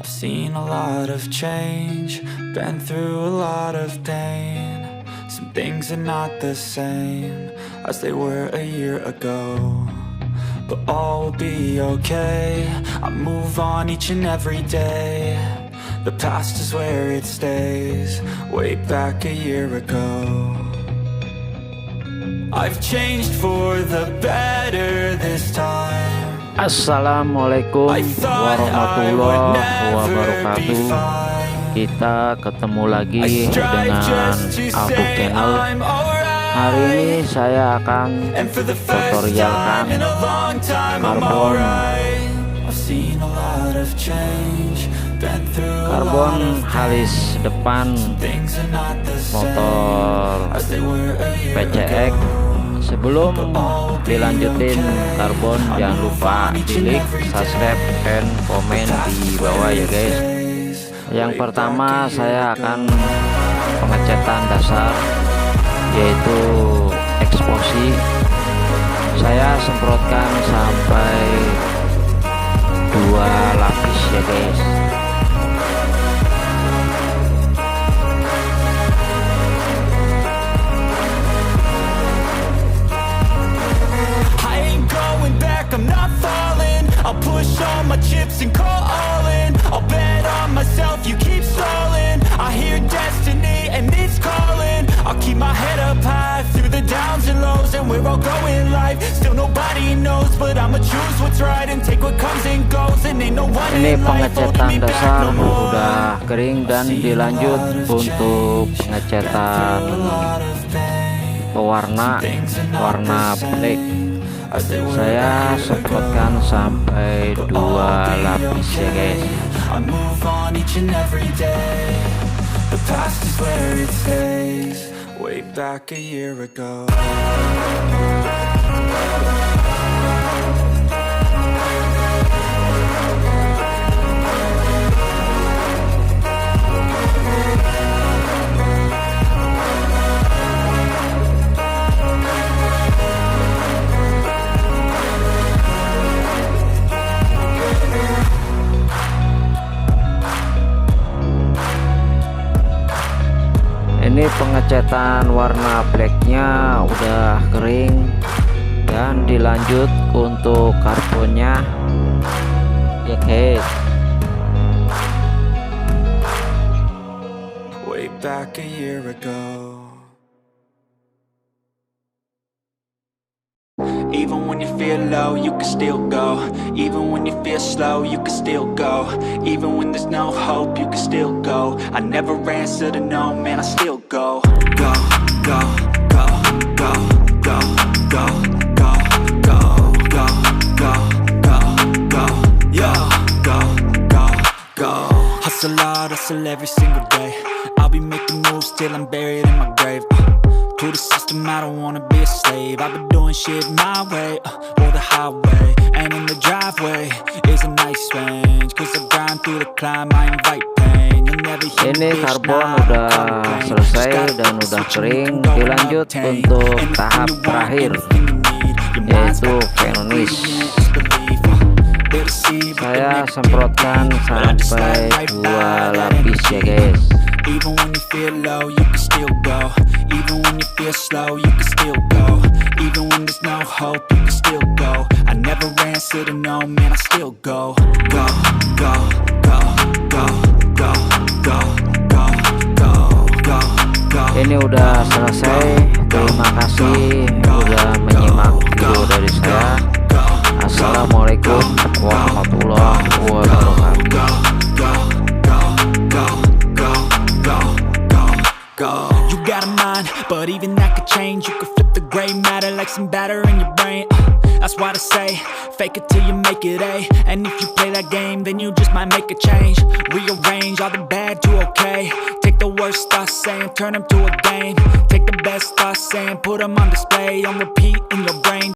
I've seen a lot of change, been through a lot of pain. Some things are not the same as they were a year ago, but all will be okay. I move on each and every day. The past is where it stays, way back a year ago. I've changed for the better this time. Assalamualaikum warahmatullahi wabarakatuh. Kita ketemu lagi dengan aku channel. Hari ini saya akan tutorialkan karbon halis depan motor PCX. Sebelum dilanjutin karbon, jangan lupa di like, subscribe, dan komen di bawah ya guys. Yang pertama saya akan pengecetan dasar, yaitu eksposi. Saya semprotkan sampai 2 lapis ya guys. I'm not falling, I'll push all my chips and call all in. I'll bet on myself, you keep stalling. I hear destiny and it's calling. I'll keep my head up high through the downs and lows, and we're all going live. Still nobody knows, but I'ma choose what's right and take what comes and goes. And ain't no one Ini in life pengecetan dasar udah kering dan dilanjut untuk pengecetan pewarna warna black. Saya semprotkan sampai 2 lapis ya guys. I move on each and every day. The past is where it stays, way back a year ago. Ini pengecetan warna blacknya udah kering dan dilanjut untuk karbonnya ya guys. Way back a year ago. Even when you feel low, you can still go. Even when you feel slow, you can still go. Even when there's no hope, you can still go. I never answer to no, man, I still go. Go, go, go, go, go, go, go, go, go, go, go, go, yo, go, go, go. Hustle hard, hustle every single day. I'll be making moves till I'm buried in my grave. To the system, I don't wanna be a slave. I've been doing shit my way, or the highway. And in the driveway is a nice range, cause I grind through the climb, I invite pain. You'll never hear Ini karbon udah selesai dan udah kering. Dilanjut untuk tahap terakhir, yaitu finish. Saya semprotkan sampai 2 lapis ya guys. Even when you feel low, you can still go. Even when you feel slow, you can still go. Even when there's no hope, you can still go. I never answer to no, man, I still go. Go, go, go, go, go, go, go, go, go, go. Ini udah selesai. Terima kasih udah menyimak video dari saya. Assalamualaikum warahmatullahi wabarakatuh. You got a mind, but even that could change. You could flip the gray matter like some batter in your brain. That's why I say, fake it till you make it A. And if you play that game, then you just might make a change. Rearrange all the bad to okay. Take the worst thoughts saying, turn them to a game. Take the best thoughts saying, put them on display, on repeat in your brain.